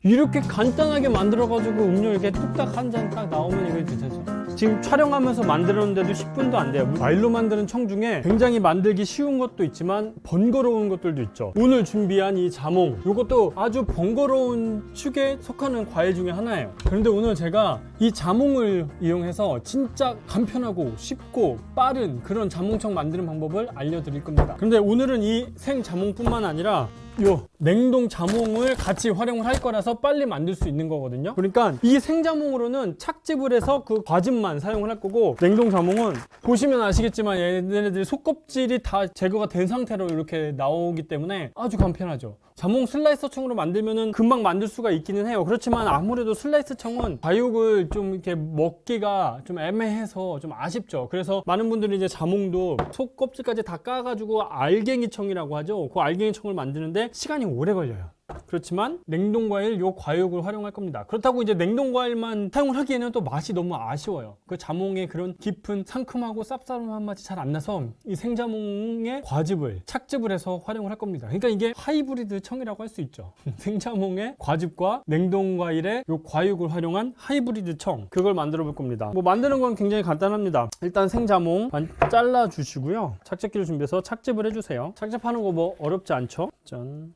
이렇게 간단하게 만들어가지고 음료 이렇게 뚝딱 한 잔 딱 나오면 이거 괜찮죠. 지금 촬영하면서 만들었는데도 10분도 안 돼요. 과일로 만드는 청 중에 굉장히 만들기 쉬운 것도 있지만 번거로운 것들도 있죠. 오늘 준비한 이 자몽, 이것도 아주 번거로운 축에 속하는 과일 중에 하나예요. 그런데 오늘 제가 이 자몽을 이용해서 진짜 간편하고 쉽고 빠른 그런 자몽청 만드는 방법을 알려드릴 겁니다. 그런데 오늘은 이 생자몽뿐만 아니라 요 냉동 자몽을 같이 활용을 할 거라서 빨리 만들 수 있는 거거든요. 그러니까 이 생자몽으로는 착즙을 해서 그 과즙만 사용을 할 거고, 냉동 자몽은 보시면 아시겠지만 얘네들 속껍질이 다 제거가 된 상태로 이렇게 나오기 때문에 아주 간편하죠. 자몽 슬라이서 청으로 만들면은 금방 만들 수가 있기는 해요. 그렇지만 아무래도 슬라이스 청은 과육을 좀 이렇게 먹기가 좀 애매해서 좀 아쉽죠. 그래서 많은 분들이 이제 자몽도 속껍질까지 다 까가지고 알갱이 청이라고 하죠. 그 알갱이 청을 만드는데 시간이 오래 걸려요. 그렇지만 냉동과일 요 과육을 활용할 겁니다. 그렇다고 이제 냉동과일만 사용을 하기에는 또 맛이 너무 아쉬워요. 그 자몽의 그런 깊은 상큼하고 쌉싸름한 맛이 잘 안 나서 이 생자몽의 과즙을 착즙을 해서 활용을 할 겁니다. 그러니까 이게 하이브리드 청이라고 할 수 있죠. 생자몽의 과즙과 냉동과일의 요 과육을 활용한 하이브리드 청, 그걸 만들어 볼 겁니다. 뭐 만드는 건 굉장히 간단합니다. 일단 생자몽 잘라 주시고요. 착즙기를 준비해서 착즙을 해주세요. 착즙하는 거 뭐 어렵지 않죠? 짠.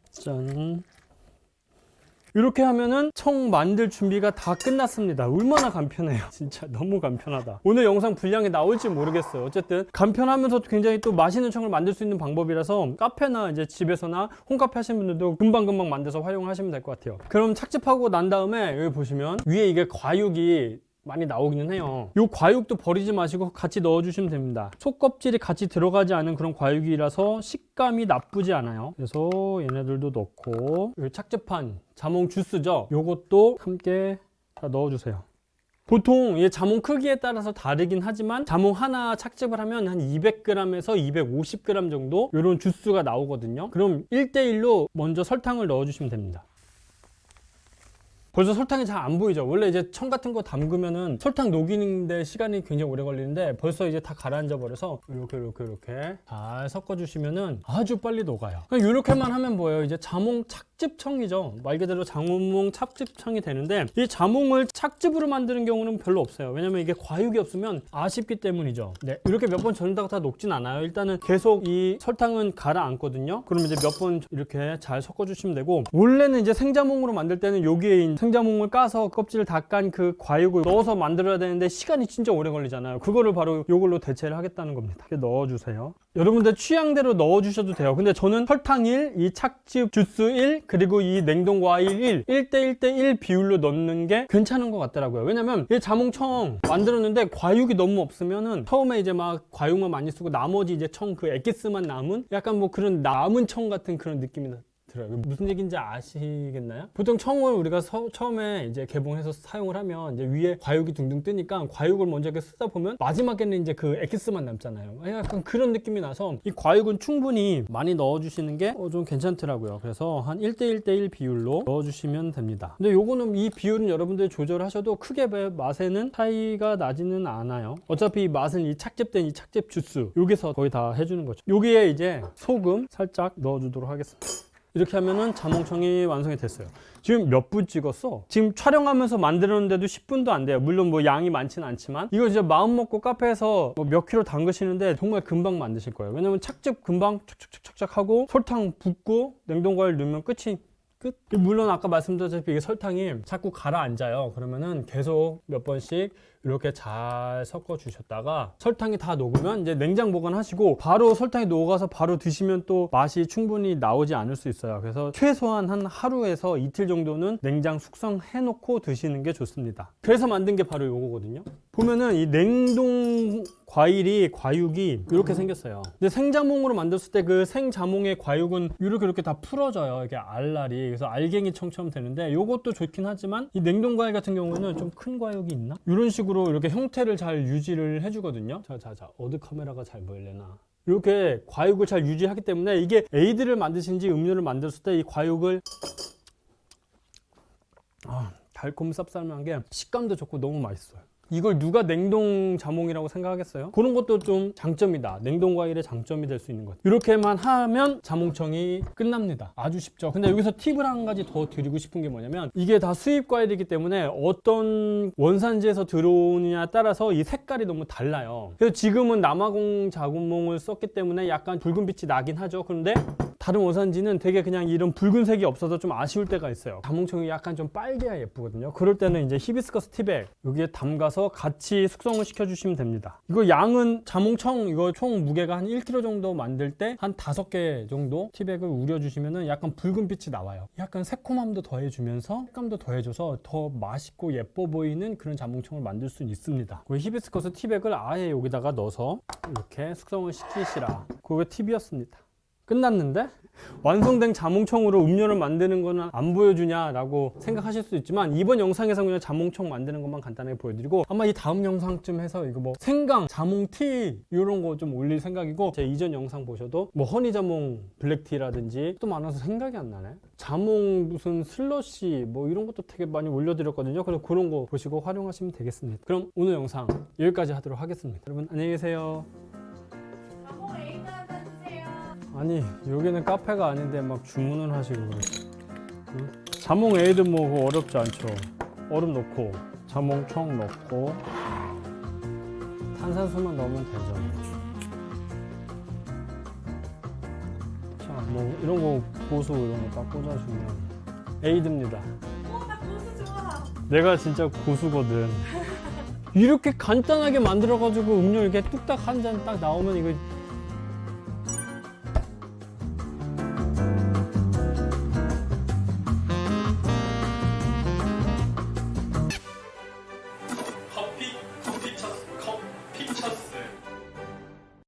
이렇게 하면은 청 만들 준비가 다 끝났습니다. 얼마나 간편해요. 진짜 너무 간편하다. 오늘 영상 분량이 나올지 모르겠어요. 어쨌든 간편하면서 굉장히 또 맛있는 청을 만들 수 있는 방법이라서 카페나 이제 집에서나 홈카페 하시는 분들도 금방금방 만들어서 활용하시면 될 것 같아요. 그럼 착즙하고 난 다음에 여기 보시면 위에 이게 과육이 많이 나오기는 해요. 이 과육도 버리지 마시고 같이 넣어주시면 됩니다. 속껍질이 같이 들어가지 않은 그런 과육이라서 식감이 나쁘지 않아요. 그래서 얘네들도 넣고, 이 착즙한 자몽 주스죠. 요것도 함께 다 넣어주세요. 보통 이 자몽 크기에 따라서 다르긴 하지만 자몽 하나 착즙을 하면 한 200g에서 250g 정도 이런 주스가 나오거든요. 그럼 1대1로 먼저 설탕을 넣어주시면 됩니다. 벌써 설탕이 잘 안 보이죠. 원래 이제 청 같은 거 담그면은 설탕 녹이는데 시간이 굉장히 오래 걸리는데 벌써 이제 다 가라앉아 버려서 이렇게 잘 섞어 주시면은 아주 빨리 녹아요. 이렇게만 하면 뭐예요? 이제 자몽 착즙청이죠. 말 그대로 자몽 착즙청이 되는데, 이 자몽을 착즙으로 만드는 경우는 별로 없어요. 왜냐면 이게 과육이 없으면 아쉽기 때문이죠. 네, 이렇게 몇 번 전다가 다 녹진 않아요. 일단은 계속 이 설탕은 가라앉거든요. 그럼 이제 몇 번 이렇게 잘 섞어 주시면 되고, 원래는 이제 생자몽으로 만들 때는 여기에 생자몽을 까서 껍질을 다 깐 그 과육을 넣어서 만들어야 되는데 시간이 진짜 오래 걸리잖아요. 그거를 바로 이걸로 대체를 하겠다는 겁니다. 이렇게 넣어주세요. 여러분들 취향대로 넣어주셔도 돼요. 근데 저는 설탕 1, 이 착즙 주스 1, 그리고 이 냉동 과일 1, 1대1대1 비율로 넣는 게 괜찮은 것 같더라고요. 왜냐면 이 자몽청 만들었는데 과육이 너무 없으면은 처음에 이제 막 과육만 많이 쓰고 나머지 이제 청 그 엑기스만 남은 약간 뭐 그런 남은 청 같은 그런 느낌이 들어요. 무슨 얘기인지 아시겠나요? 보통 청을 우리가 처음에 이제 개봉해서 사용을 하면 이제 위에 과육이 둥둥 뜨니까 과육을 먼저 이렇게 쓰다 보면 마지막에는 이제 그 엑기스만 남잖아요. 약간 그런 느낌이 나서 이 과육은 충분히 많이 넣어주시는 게 좀 괜찮더라고요. 그래서 한 1대1대1 비율로 넣어주시면 됩니다. 근데 요거는 이 비율은 여러분들이 조절하셔도 크게 맛에는 차이가 나지는 않아요. 어차피 이 맛은 이 착즙된 이 착즙 주스 여기서 거의 다 해주는 거죠. 여기에 이제 소금 살짝 넣어주도록 하겠습니다. 이렇게 하면은 자몽청이 완성이 됐어요. 지금 몇 분 찍었어? 지금 촬영하면서 만들었는데도 10분도 안 돼요. 물론 뭐 양이 많지는 않지만 이거 이제 마음 먹고 카페에서 뭐 몇 킬로 담그시는데 정말 금방 만드실 거예요. 왜냐면 착즙 금방 착착착착 하고 설탕 붓고 냉동과일 넣으면 끝이 끝. 물론 아까 말씀드렸다시피 이게 설탕이 자꾸 가라앉아요. 그러면은 계속 몇 번씩 이렇게 잘 섞어 주셨다가 설탕이 다 녹으면 이제 냉장 보관하시고 바로 설탕이 녹아서 바로 드시면 또 맛이 충분히 나오지 않을 수 있어요. 그래서 최소한 한 하루에서 이틀 정도는 냉장 숙성해 놓고 드시는 게 좋습니다. 그래서 만든 게 바로 이거거든요. 보면은 이 냉동 과육이 이렇게 생겼어요. 근데 생자몽으로 만들었을 때 그 생자몽의 과육은 이렇게 다 풀어져요. 이게 알알이. 그래서 알갱이 청처럼 되는데 이것도 좋긴 하지만 이 냉동 과일 같은 경우는 좀 큰 과육이 있나? 이런 식으로 이렇게 형태를 잘 유지를 해주거든요. 자, 어디 카메라가 잘 보일래나? 이렇게 과육을 잘 유지하기 때문에 이게 에이드를 만드신지 음료를 만들었을 때 이 과육을 달콤 쌉싸름한 게 식감도 좋고 너무 맛있어요. 이걸 누가 냉동 자몽이라고 생각하겠어요? 그런 것도 좀 장점이다. 냉동 과일의 장점이 될 수 있는 것. 이렇게만 하면 자몽청이 끝납니다. 아주 쉽죠. 근데 여기서 팁을 한 가지 더 드리고 싶은 게 뭐냐면 이게 다 수입 과일이기 때문에 어떤 원산지에서 들어오느냐에 따라서 이 색깔이 너무 달라요. 그래서 지금은 남아공 자몽을 썼기 때문에 약간 붉은빛이 나긴 하죠. 그런데 다른 원산지는 되게 그냥 이런 붉은색이 없어서 좀 아쉬울 때가 있어요. 자몽청이 약간 좀 빨개야 예쁘거든요. 그럴 때는 이제 히비스커스 티백 여기에 담가서 같이 숙성을 시켜주시면 됩니다. 이거 양은 자몽청 이거 총 무게가 한 1kg 정도 만들 때 한 5개 정도 티백을 우려주시면 약간 붉은빛이 나와요. 약간 새콤함도 더해주면서 색감도 더해줘서 더 맛있고 예뻐 보이는 그런 자몽청을 만들 수 있습니다. 그 히비스커스 티백을 아예 여기다가 넣어서 이렇게 숙성을 시키시라. 그게 팁이었습니다. 끝났는데? 완성된 자몽청으로 음료를 만드는 거는 안 보여주냐라고 생각하실 수 있지만 이번 영상에서 그냥 자몽청 만드는 것만 간단하게 보여드리고 아마 이 다음 영상쯤 해서 이거 뭐 생강, 자몽티 이런 거 좀 올릴 생각이고 제 이전 영상 보셔도 뭐 허니자몽 블랙티라든지 또 많아서 생각이 안 나네. 자몽 무슨 슬러시 뭐 이런 것도 되게 많이 올려드렸거든요. 그래서 그런 거 보시고 활용하시면 되겠습니다. 그럼 오늘 영상 여기까지 하도록 하겠습니다. 여러분 안녕히 계세요. 아니 여기는 카페가 아닌데 막 주문을 하시고 그러지. 응? 자몽 에이드 뭐 그거 어렵지 않죠. 얼음 넣고 자몽청 넣고 탄산수만 넣으면 되죠. 자 뭐 이런 거 고수 이런 거 딱 꽂아주면 에이드입니다. 나 고수 좋아. 내가 진짜 고수거든. 이렇게 간단하게 만들어가지고 음료 이렇게 뚝딱 한 잔 딱 나오면 이거